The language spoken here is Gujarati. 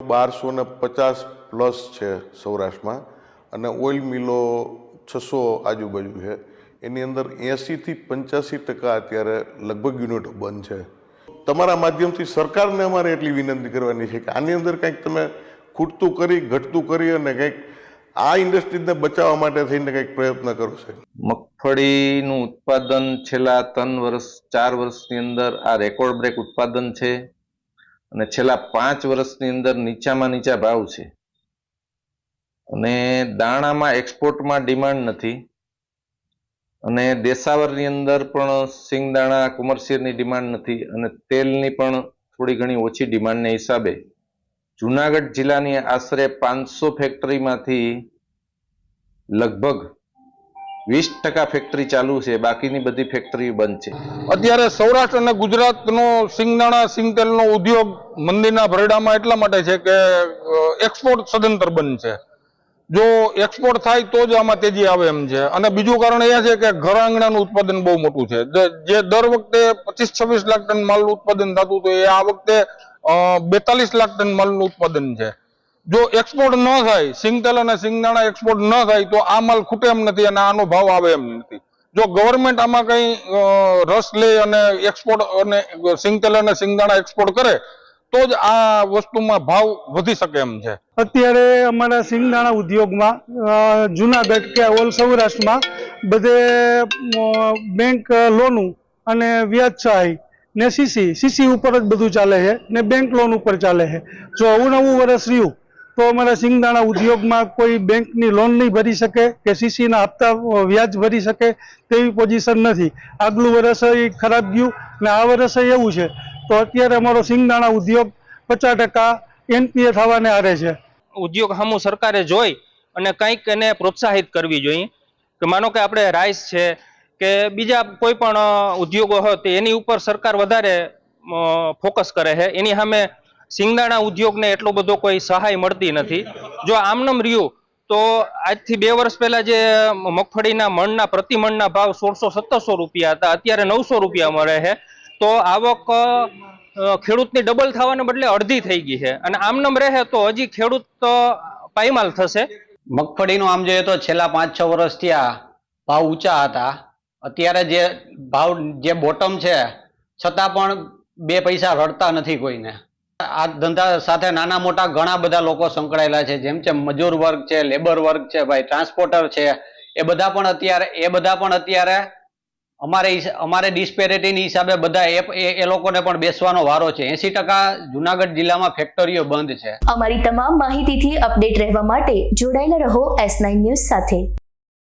1250 પ્લસ છે સૌરાષ્ટ્રમાં અને ઓઇલ મિલો 600 આજુબાજુ છે. એની અંદર 80 થી 85% અત્યારે લગભગ યુનિટો બંધ છે. તમારા માધ્યમથી સરકારને અમારે એટલી વિનંતી કરવાની છે કે આની અંદર કંઈક તમે ખૂટતું કરી ઘટતું કરી અને કંઈક આ ઇન્ડસ્ટ્રીને બચાવવા માટે થઈને કંઈક પ્રયત્ન કરો છે. મગફળીનું ઉત્પાદન છેલ્લા 4 વર્ષની અંદર આ રેકોર્ડ બ્રેક ઉત્પાદન છે અને છેલ્લા 5 વર્ષની અંદર નીચામાં નીચા ભાવ છે અને દાણામાં એક્સપોર્ટમાં ડિમાન્ડ નથી અને દેશાવરની અંદર પણ સિંગદાણા કોમર્શિયલની ડિમાન્ડ નથી અને તેલની પણ થોડી ઘણી ઓછી ડિમાન્ડને હિસાબે જુનાગઢ જિલ્લાની આશરે 500 ફેક્ટરીમાંથી લગભગ 20% ફેક્ટરી ચાલુ છે, બાકીની બધી ફેક્ટરી બંધ છે. અત્યારે સૌરાષ્ટ્ર અને ગુજરાતનો સિંગદાણા સિંગતેલનો ઉદ્યોગ મંદીના ભરડામાં એટલા માટે છે કે એક્સપોર્ટ સદંતર બંધ છે. જો એક્સપોર્ટ થાય તો જ આમાં તેજી આવે એમ છે. અને બીજું કારણ એ છે કે ઘર આંગણાનું ઉત્પાદન બહુ મોટું છે. જે દર વખતે 25-26 લાખ ટન માલનું ઉત્પાદન થતું હતું એ આ વખતે 42 લાખ ટન માલનું ઉત્પાદન છે. જો એક્સપોર્ટ ન થાય, સિંગતેલ અને સિંગદાણા એક્સપોર્ટ ન થાય તો આ માલ ખૂટે એમ નથી અને આનો ભાવ આવે એમ નથી. જો ગવર્મેન્ટ આમાં કઈ રસ લે અને એક્સપોર્ટ અને સિંગતેલ અને સિંગદાણા એક્સપોર્ટ કરે તો જ આ વસ્તુમાં ભાવ વધી શકે એમ છે. અત્યારે અમારા સિંગદાણા ઉદ્યોગમાં જુનાગઢ કે ઓલ સૌરાષ્ટ્રમાં બધે બેંક લોનું અને વ્યાજ સહાય ને સીસી ઉપર જ બધું ચાલે છે ને બેંક લોન ઉપર ચાલે છે. જો નવું વર્ષ રહ્યું તો અમારા સિંગદાણા ઉદ્યોગમાં કોઈ બેંકની લોન નહીં ભરી શકે કે સીસીના હપ્તા વ્યાજ ભરી શકે તેવી પોઝિશન નથી. આગલું વર્ષ ખરાબ ગયું ને આ વર્ષ એવું છે તો અત્યારે અમારો સિંગદાણા ઉદ્યોગ 50% એનપીએ થવાને આરે છે. ઉદ્યોગ સામું સરકારે જોઈ અને કંઈક એને પ્રોત્સાહિત કરવી જોઈએ કે માનો કે આપણે રાઈસ છે કે બીજા કોઈ પણ ઉદ્યોગો હોય તો એની ઉપર સરકાર વધારે ફોકસ કરે છે. એની સામે સિંગદાણા ઉદ્યોગને એટલો બધો કોઈ સહાય મળતી નથી. જો આમનામ રહ્યું તો આજથી 2 વર્ષ પહેલા જે મગફળીના મણના પ્રતિ મણના ભાવ 1600-1700 રૂપિયા હતા, અત્યારે 900 રૂપિયા મળે છે. તો આવક ખેડૂતની ડબલ થવાને બદલે અડધી થઈ ગઈ છે અને આમનામ રહે તો હજી ખેડૂત પાયમાલ થશે. મગફળીનું આમ જોઈએ તો છેલ્લા 5-6 વર્ષથી આ ભાવ ઊંચા હતા. અત્યારે જે ભાવ જે બોટમ છે છતાં પણ 2 પૈસા રડતા નથી કોઈને. આ ધંધા સાથે નાના મોટા ઘણા બધા લોકો સંકળાયેલા છે, જેમ કે મજૂર વર્ગ છે, લેબર વર્ગ છે, ભાઈ ટ્રાન્સપોર્ટર છે, એ બધા પણ અત્યારે અમારે ડિસ્પેરિટીની હિસાબે બધા એ લોકોને પણ બેસવાનો વારો છે. 80% જુનાગઢ જિલ્લામાં ફેક્ટરીઓ બંધ છે. અમારી તમામ માહિતીથી અપડેટ રહેવા માટે જોડાયેલા રહો S9 ન્યૂઝ સાથે.